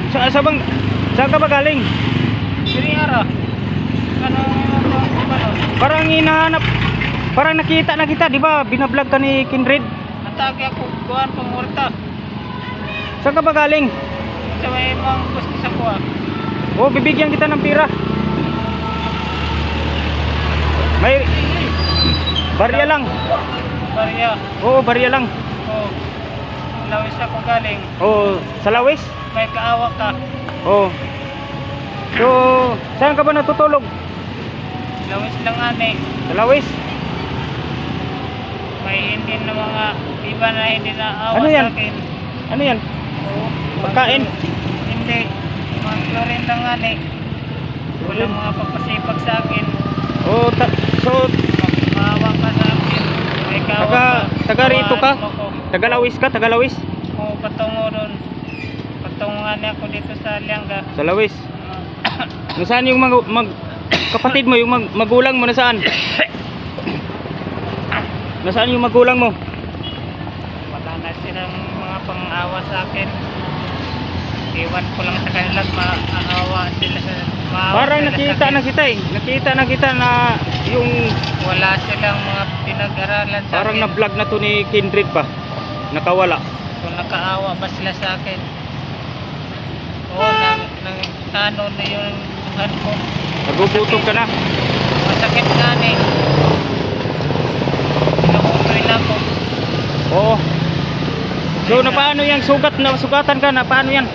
Sa bang, saan ka ba galing? Siriara. Ano? Parang hinahanap, parang nakita na kita, di ba? Binablog ka ni Kindred. Atake ako, kuhan pamorta. Saan ka ba galing? Sa may mga gusto sa kuha. Oh, bibigyan kita ng pira. May barya lang. Barya. Oo, barya lang. Oh. Lawis ako galing. Oo, sa Lawis. May kaawa ka. Oo. So, saan ka ba natutulog? Lawis lang ani. Sa Lawis. May hindi na mga iba na hindi na awa Ano yan? sa akin. Ano yan? Oo. Pagkain? Hindi. Mga chlorine lang ani. Walang mga pagpasipag sa akin. Oo, so, Maawa ka sa akin. May kaawa taga rito ka? Kaawaan mo ko. Taga Lawis ka? Taga Lawis? Oo, patungo doon. Patungo nga niya ako dito sa Lianga. Sa Lawis. Nasaan yung kapatid mo, yung magulang mo, nasaan? Nasaan yung magulang mo? Wala na silang mga pang-awa sa akin. Iwan ko lang sa kanila maawa sila sa maawa Parang sila nakita sa akin. na kita eh. Nakita na kita na yung Wala silang mga pinag-aralan sa parang akin. na-vlog na to ni Kindred pa. Nakawala. Kung nakaawa ba sila sa akin. Oo, ano na yung buhan ko. Nagugutom ka na. Masakit nga ni. Nakutoy na ako. Oo. So na paano yan? Sugatan ka na paano yan?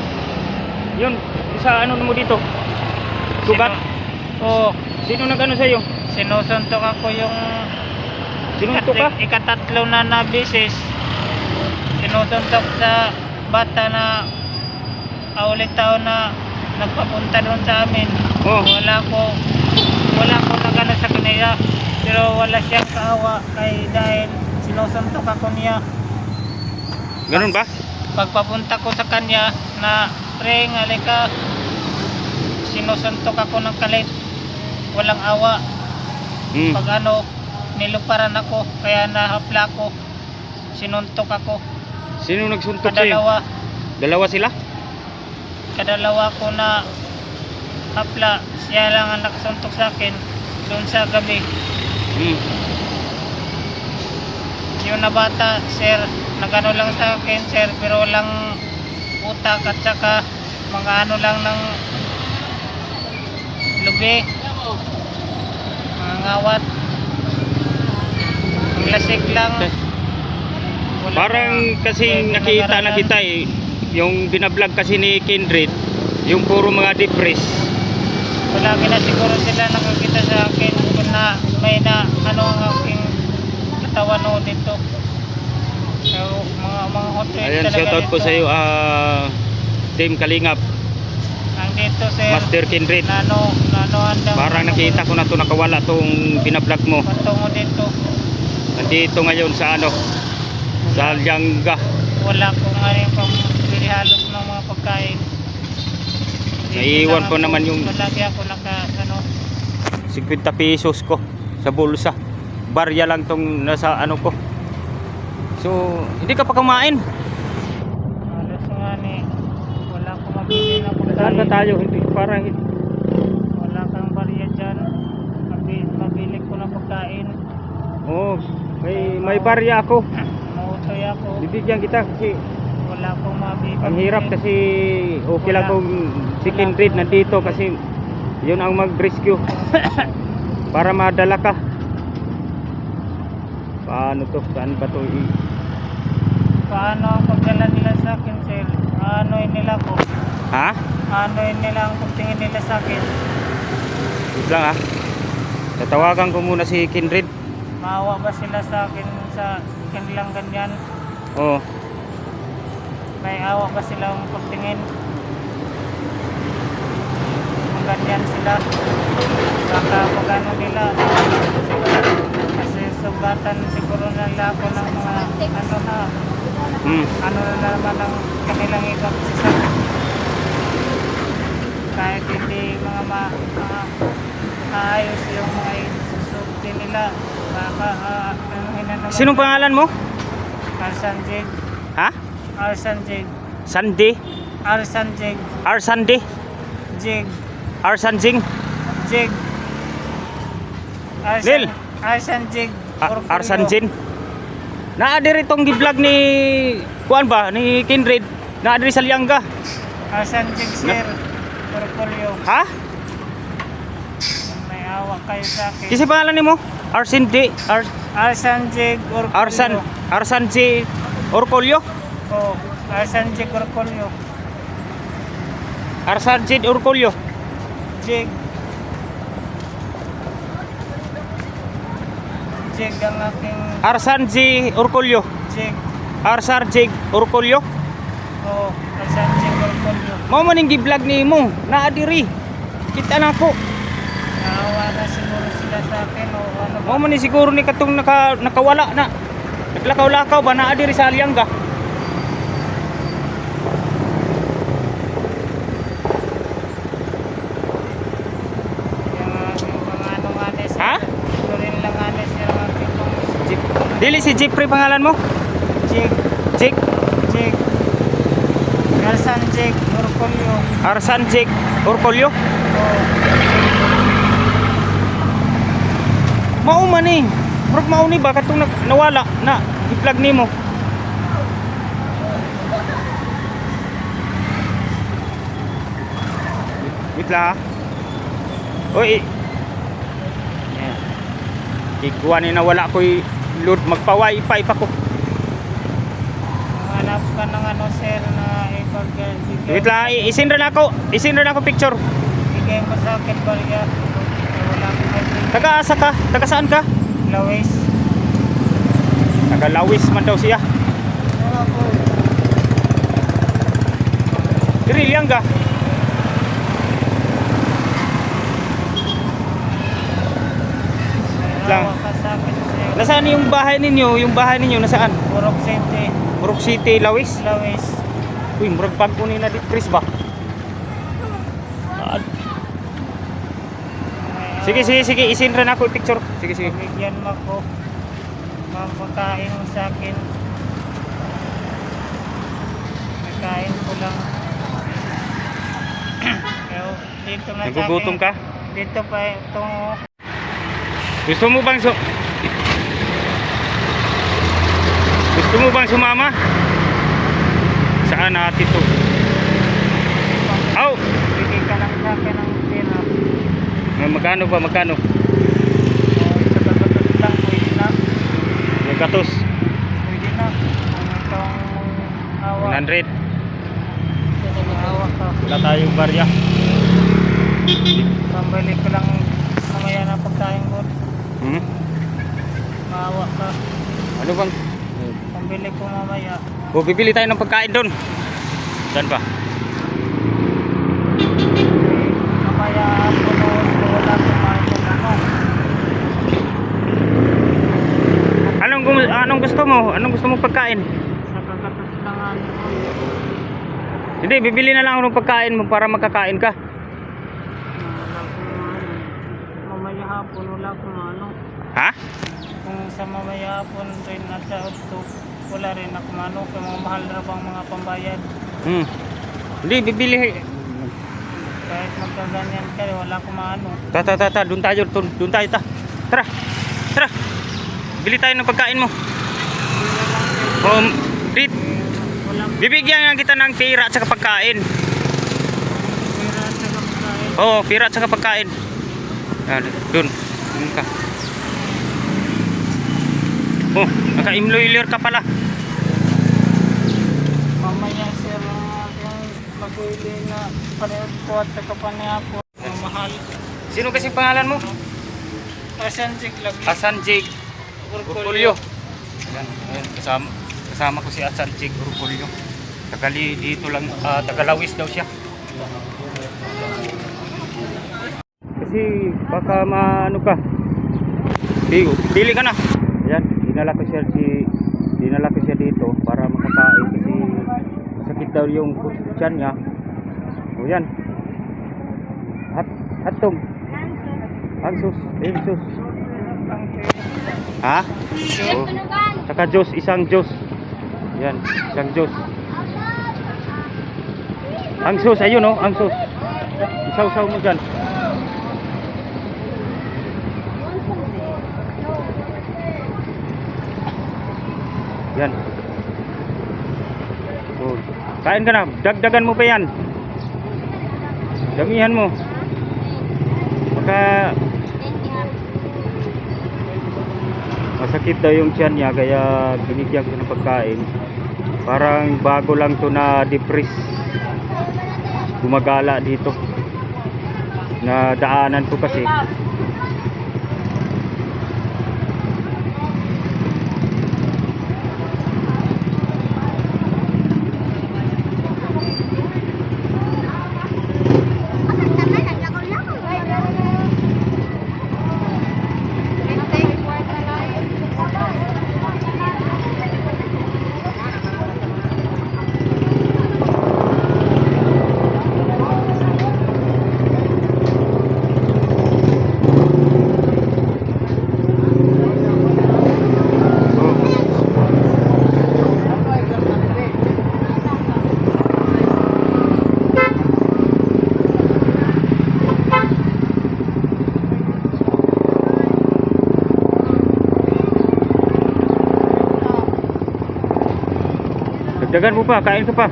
Yun, sa ano mo dito? Sugat? Oo. Sino nag-ano sa'yo? Sinusuntok ako yung Sinuntok ka? ikatatlo na bisis. Sinusuntok sa bata na ulit taon na nagpapunta doon sa amin. Oh. Wala ko nagano sa kanila, pero wala siyang kaawa kay dahil sinusuntok ako niya. Ganun ba? Pagpapunta ko sa kanya na pre halika, sinusuntok ako ng kalit. Walang awa. Pag ano, niluparan ako, kaya nahapla ko. Sinuntok ako. Sino nagsuntok sa'yo? Dalawa sila? Kadalawa ko na hapla. Siya lang ang nakasuntok sa akin doon sa gabi. Yung na bata, sir, nagano lang sa akin, sir, pero walang utak at saka mga ano lang ng lubi. Mga ngawat. Ang lasik lang. Wala Parang kasi nakita na kita eh. Yung binablog kasi ni Kindred, yung puro mga depress. Palagi na siguro sila nakakita sa akin kung na may na ano ang aking katawan o dito. So, mga hotel Ayan, talaga shoutout po dito. sa iyo, Team Kalingap, Ang dito sir, Master Kindred. handang Parang nakita ko na to, nakawala tong binablog mo. patungo dito. Nandito ngayon sa ano, sa Lianga. Wala ko nga rin pambili halos ng mga pagkain. Naiiwan lang po naman yung Malagi ako 50 pesos ko sa bulsa. Barya lang tong nasa ano ko. So, hindi ka pa kumain. halos nga ni wala ko mabili na Saan ba pagkain. tayo? Hindi, parang Wala kang barya dyan. Mabili ko na pagkain. oh, may barya ako. Mautoy ako. Bibigyan kita kasi Wala akong mabili. ang hirap kasi okay lang kung si Kindred nandito kasi yun ang mag-rescue para madala ka. Paano to? Saan ba to? Paano ang pagdala nila sa akin, sir? Ano'y nila ko? Ha? Ano'y nila ang pagtingin nila sa akin? Wait lang ha. Tatawagan ko muna si Kindred. Maawa ba sila sa akin sa kanilang ganyan? Oh, May awa ba silang pagtingin? Kung ganyan sila, baka magano nila. Kasi sugatan siguro nila ako ng mga ano na, ano na naman ang kanilang ibang sisag. Kahit hindi mga maayos yung mga isusugti nila, baka anuhin na naman. sinong pangalan mo? Arsanjig. Ha? Arsanjig. Sandy? Arsan Jig. Arsande, Jig. Arsanjing, Jig. Lil. Arsan Jig. Orgulyo. Arsanjin. Naa diri tong gi-vlog ni kuan ba ni Kindred. Naa diri sa Lianga. Arsan Jig, sir. Orgulyo. Ha? May awa kayo sa akin. Kisi pangalan nimo? Arsinde, Arsan Jig. Orgulyo. Arsanji Orkolyo. Oh, Arsan Jig. Orgulyo. Arsanjid Orkolyo. Jig. Jig ang aking Arsanji Orkolyo. Jig. Arsarjig Orkolyo. Oh, Arsan Jig. Orgulyo. Mao man ning gi-vlog nimo. Naa diri. Kita na ko. Naawa na siguro sila sa akin o ano ba? Mao man ni siguro ni katong nakawala na. Naglakaw-lakaw ba naa diri sa Lianga? Yung aking mga ano nga na sir. Ha? Ito rin lang nga na sir ang aking pang Dili si Jeffrey pangalan mo? Jig. Jig. Jig. Arsan Jig. Orgulyo. Arsanjig Orkolyo. Oh, Mao man ni. Murag mao ni ba katong nawala na i-vlog nimo? Wait lang ha. Oy. Ikuha ni nawala ko'y load magpa-wifi pa ko. hanap ka ng ano sir na ibigay. Wait lang, isindra na ako. Isindra na ako picture. Bigay mo sa akin barya. Wala akong ibigay. Taga asa ka? Taga saan ka? Lawis. Taga Lawis man daw siya. Oo po. Diri Lianga. Lang. Awa ka sa akin sir. Nasaan yung bahay ninyo? Yung bahay ninyo nasaan? Purok City. Purok City, Lawis. Lawis. Uy, murag bago ni na di Chris ba? Sige, sige, isindra na ako yung picture. Sige, sige. Bigyan mo ko. Mapakain mo sa akin. Nakain ko lang. Kaya dito na sa akin. Nagugutom ka? Dito pa itong Gusto mo bang Gusto mo bang sumama? Saan natin to? Aw! bigay ka lang sa akin ng pera. Magkano ba? Magkano? Sa kagatot lang, pwede na. May katos. Pwede na. Kung itong awa. 100. Awa ka. Wala tayong barya. Pambalik ko lang mamaya na pagkain ko. Hmm? Maawa ka. Ano bang? Pambili ko mamaya. O, bibili tayo ng pagkain doon. Saan ba? Mamaya ako wala kumain ng ano. Anong gusto mo? Anong gusto mong pagkain? Sa kagatos lang ano. Hindi, bibili na lang ako ng pagkain mo para makakain ka. Wala kumain. Mamaya hapon wala kumano. Ha? Kung sa mamaya hapon rin at sa auto, wala rin ako kumano. Kaya mga mahal na bang mga pambayad. Hmm. Hindi, bibili. Kahit magkaganyan ka, wala kumano. Doon tayo, doon tayo ta. Tara. Tara. Bili tayo ng pagkain mo. Dit, Walang bibigyan nga kita ng pira at saka pagkain. pera at saka pagkain. Oo, pira at saka pagkain. Yan, doon. Doon ka. Oh, naka-imloiler ka pala. Mamaya sir, yung mag-uwi na pareho ko at saka paniya ko. Mahal. Sino kasi pangalan mo? Asanjik lang. Asan Jig Urkulyo. Yan, yan, kasama ko si Asan Jig Urkulyo. Tagali dito lang, Tagalawis daw siya. Kasi baka maano ka. Pili ka na. Yan, dinala ko siya dito para makakain kasi masakit daw yung tiyan niya. O yan. Hatong. Ang sus. Ha? Oh. Saka juice, isang juice. Yan, isang juice. Ang sus, ayun oh, ang sus. Isaw-saw mo dyan. Yan. Oh. Kain ka na, dagdagan mo pa yan. Damihan mo. Baka masakit daw yung tiyan niya, kaya binigyan ko ng pagkain. Parang bago lang to na depress. Gumagala dito. Na daanan ko kasi. Dagdagan mo pa, kain ka pa.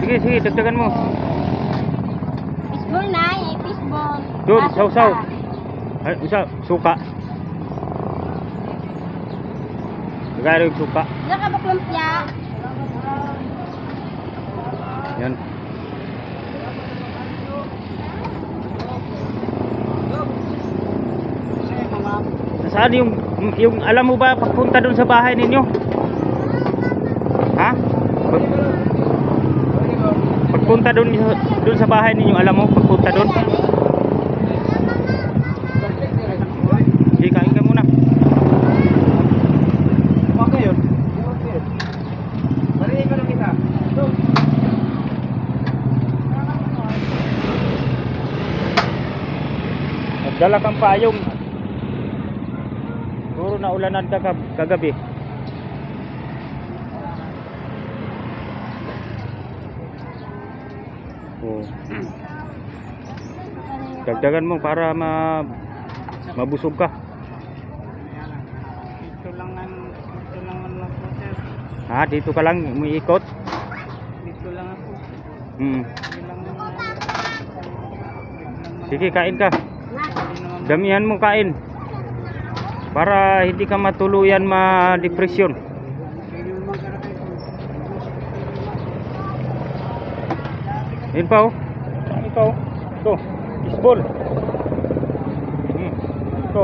Sige, sige, dagdagan mo. Fishball na, fishball. Doon, saw-saw. Ay, isa, suka. Lagay yung suka. Nakabaklumpya. Yan. Nasaan yung alam mo ba pagpunta doon sa bahay ninyo? Ha? Pagpunta doon sa bahay ninyo, alam mo pagpunta doon? Sige, kain ka muna. Okay yun. Marinig ka lang kita. Nagdala kang payong. Siguro na ulanan ka kagabi. Oh. Dagdagan mo para mabusog ka. Dito lang ako, sir. Ha, dito ka lang umiikot. Dito lang ako. Hindi lang Sige, kain ka. hindi naman Damihan mo kain. Para hindi ka matuluyan ma-depresyon. Yan pa oh. Ito oh. Ito. Fishball. Ito.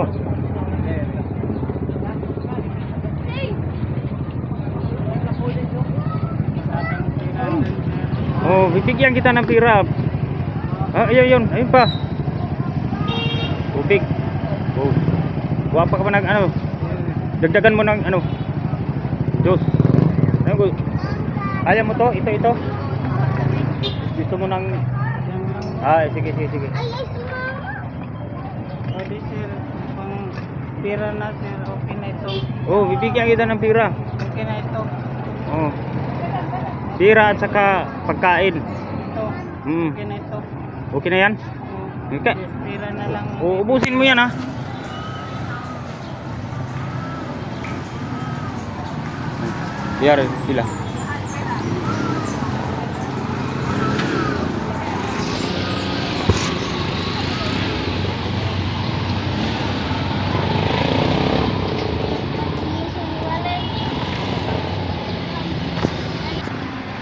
Oh, bibigyan kita ng pira. Ah, ayun. Ayun pa. Tubig. Oh. Kuha pa ka ba ng ano? Dagdagan mo ng ano? Juice. Ayaw mo to? Ito. Gusto mo ng... Ah, sige. pwede, sir. Pang pira na, sir. Okay na ito. Oh, bibigyan kita ng pira. Okay na ito. Oh. Pira at saka pagkain. Ito. Mm. Okay na ito. Okay na yan? Okay. Pira na lang. Oh, ubusin mo yan ha. Biar sila.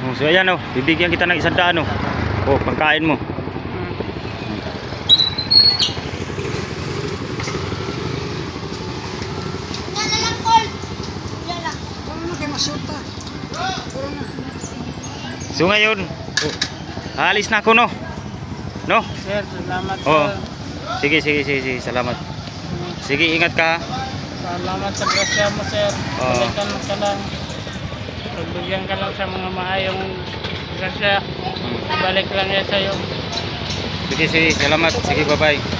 Oh, so ayan oh, bibigyan kita ng 100 oh. Oh, pagkain mo. So ngayon, alis na ako no. No? Sir, salamat Oh. sir. Sige, salamat. Sige, ingat ka. Salamat sa grasya mo, sir. Oo. Balikan mo ka lang. Pagbigyan ka lang sa mga maayong grasya. Balik lang yan sa'yo. Sige, sige, salamat. Sige, bye-bye.